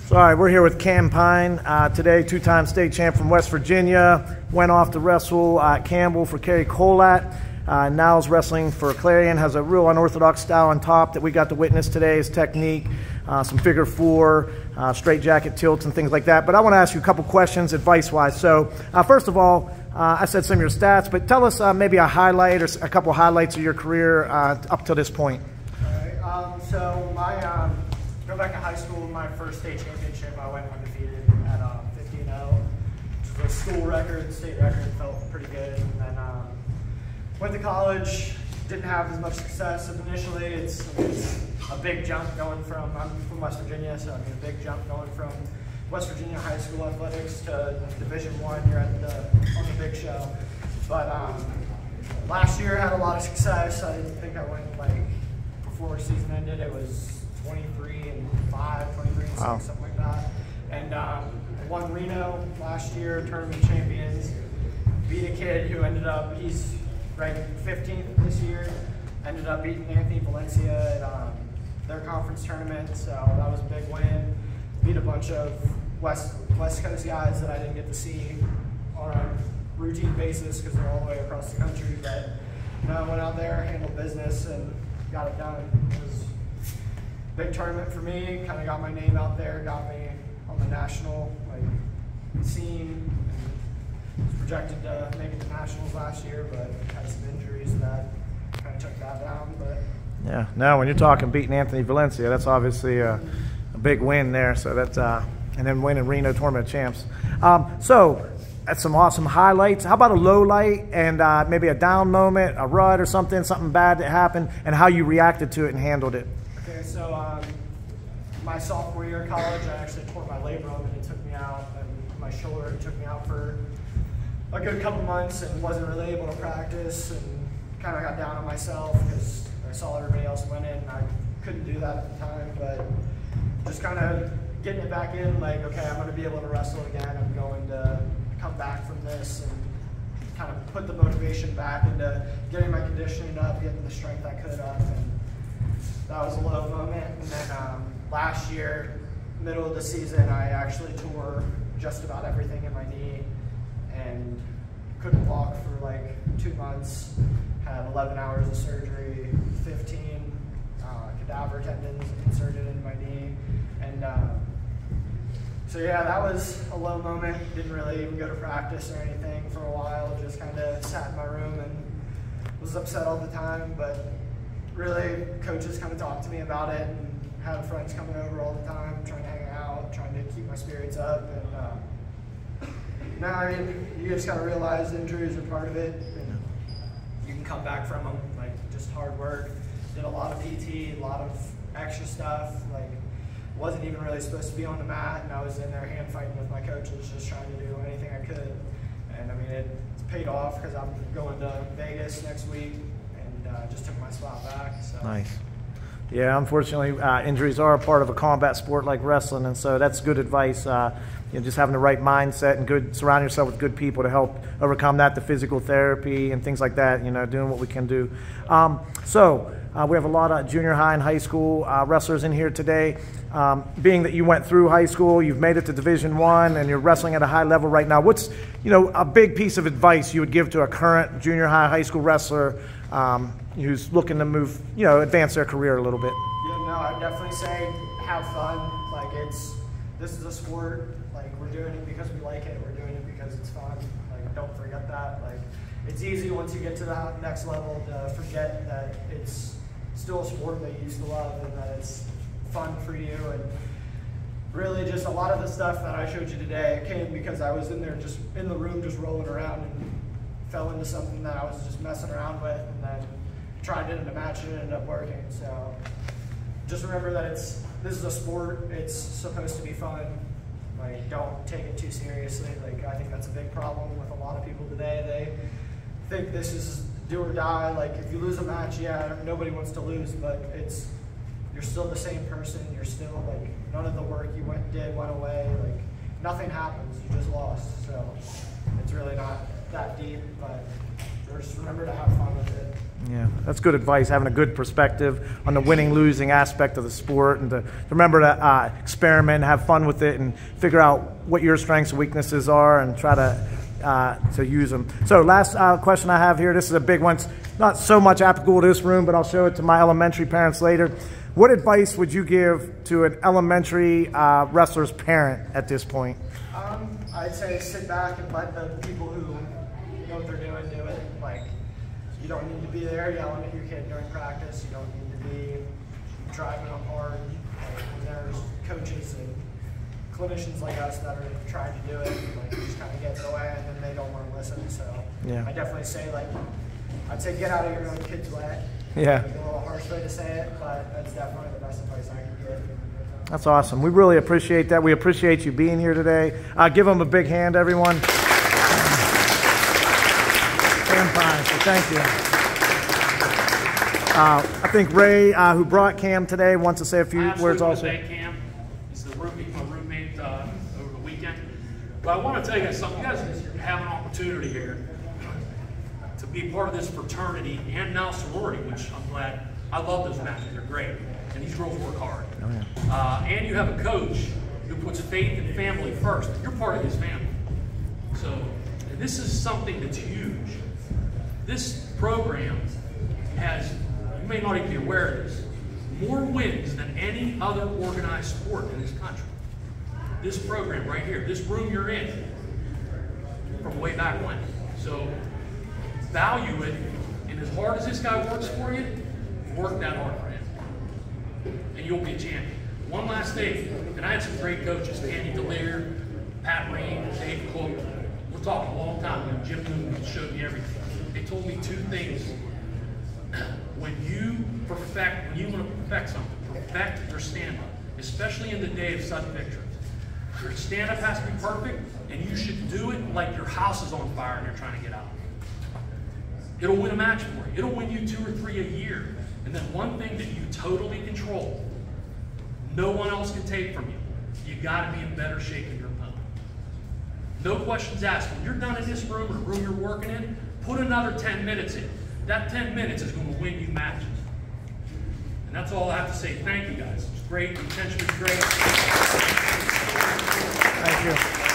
So, all right, we're here with Cam Pine today, two-time state champ from West Virginia. Went off to wrestle at Campbell for Kerry Colat. Now is wrestling for Clarion. Has a real unorthodox style on top that we got to witness today. His technique, some figure four, straight jacket tilts and things like that. But I want to ask you a couple questions advice-wise. So, first of all, I said some of your stats, but tell us maybe a highlight or a couple highlights of your career up to this point. All right. So go back to high school, my first state championship, I went undefeated at 50-0, which was a school record, state record, felt pretty good. And then went to college, didn't have as much success initially. It's a big jump going from, I'm from West Virginia, so I mean a big jump going from West Virginia high school athletics to Division I. You're at on the big show. But last year I had a lot of success. I think I went before season ended, it was 23-5, 23-6, wow, something like that. And won Reno last year, tournament champions. Beat a kid who ended up, he's ranked 15th this year. Ended up beating Anthony Valencia at their conference tournament, so that was a big win. Beat a bunch of West Coast guys that I didn't get to see on a routine basis because they're all the way across the country. But I went out there, handled business, and got it done. It was a big tournament for me. Kind of got my name out there, got me on the national scene. Was projected to make it to nationals last year, but had some injuries that kind of took that down. But yeah, now when you're talking beating Anthony Valencia, that's obviously a big win there. So that's and then winning Reno Tournament of Champs. So that's some awesome highlights. How about a low light and maybe a down moment, a rut or something bad that happened, and how you reacted to it and handled it? Okay, so my sophomore year of college, I actually tore my labrum and it took me out, and my shoulder, it took me out for a good couple months and wasn't really able to practice, and kind of got down on myself because I saw everybody else win it and I couldn't do that at the time. But just kind of getting it back in, okay, I'm going to be able to wrestle again. I'm going to come back from this and kind of put the motivation back into getting my conditioning up, getting the strength I could up, and that was a low moment. And then last year, middle of the season, I actually tore just about everything in my knee and couldn't walk for 2 months. Had 11 hours of surgery, 15 cadaver tendons inserted in my knee, and so yeah, that was a low moment. Didn't really even go to practice or anything for a while. Just kind of sat in my room and was upset all the time. But really, coaches kind of talked to me about it, and had friends coming over all the time, trying to hang out, trying to keep my spirits up. And now, I mean, you just gotta realize injuries are part of it, and you can come back from them. Just hard work. Did a lot of PT, a lot of extra stuff. Wasn't even really supposed to be on the mat, and I was in there hand fighting with my coaches, just trying to do anything I could. And I mean, it's paid off because I'm going to Vegas next week, and just took my spot back. So. Nice. Yeah, unfortunately, injuries are a part of a combat sport like wrestling, and so that's good advice. Just having the right mindset and surround yourself with good people to help overcome that, the physical therapy and things like that, doing what we can do. So we have a lot of junior high and high school wrestlers in here today. Being that you went through high school, you've made it to Division I, and you're wrestling at a high level right now, what's a big piece of advice you would give to a current junior high school wrestler who's looking to move, advance their career a little bit? Yeah, no, I'd definitely say have fun. This is a sport. We're doing it because we like it. We're doing it because it's fun. Don't forget that. It's easy once you get to the next level to forget that it's still a sport that you used to love and that it's fun for you. And really, just a lot of the stuff that I showed you today came because I was in there, just in the room, just rolling around, and fell into something that I was just messing around with, and then tried it in a match and it ended up working. So just remember that this is a sport. It's supposed to be fun. Don't take it too seriously. I think that's a big problem with a lot of people today. They think this is do or die. If you lose a match, yeah, nobody wants to lose, but you're still the same person. You're still none of the work you did went away. Nothing happens. You just lost. So it's really not that deep, but just remember to have fun with it. Yeah, that's good advice, having a good perspective on the winning, losing aspect of the sport, and to remember to experiment, have fun with it, and figure out what your strengths and weaknesses are and try to use them. So last question I have here, this is a big one. It's not so much applicable to this room, but I'll show it to my elementary parents later. What advice would you give to an elementary wrestler's parent at this point? I'd say sit back and let the people who know what they're doing do it. Like, you don't need to be there yelling at your kid during practice. You don't need to be driving them hard. Like, when there's coaches and clinicians like us that are trying to do it, like, you just kind of get in the way and then they don't want to listen. So yeah. I definitely say, like, I'd say get out of your own kid's way. Yeah. It's a little harsh way to say it, but that's definitely the best advice I can give. That's awesome. We really appreciate that. We appreciate you being here today. Give them a big hand, everyone. Stand fine, so thank you. I think Ray, who brought Cam today, wants to say a few words also. Thank Cam. He's my roommate over the weekend. But I want to tell you guys something. You guys have an opportunity here to be part of this fraternity and now sorority, which I'm glad. I love those matches. They're great. And these girls work hard. Oh, yeah. And you have a coach who puts faith and family first. You're part of his family. So, and this is something that's huge. This program has, you may not even be aware of this, more wins than any other organized sport in this country. This program right here, this room you're in, from way back when. So, value it, and as hard as this guy works for you, work that hard for him. And you'll be a champion. One last thing, and I had some great coaches, Andy DeLear, Pat Rain, Dave Cook. We're talking a long time ago. Jim Newton showed me everything. They told me two things. When you want to perfect something, perfect your stand-up, especially in the day of sudden victories. Your stand-up has to be perfect, and you should do it like your house is on fire and you're trying to get out. It'll win a match for you. It'll win you 2 or 3 a year. And then one thing that you totally control, no one else can take from you. You got to be in better shape than your opponent. No questions asked. When you're done in this room or the room you're working in, put another 10 minutes in. That 10 minutes is going to win you matches. And that's all I have to say. Thank you guys. It's great. The attention was great. Thank you.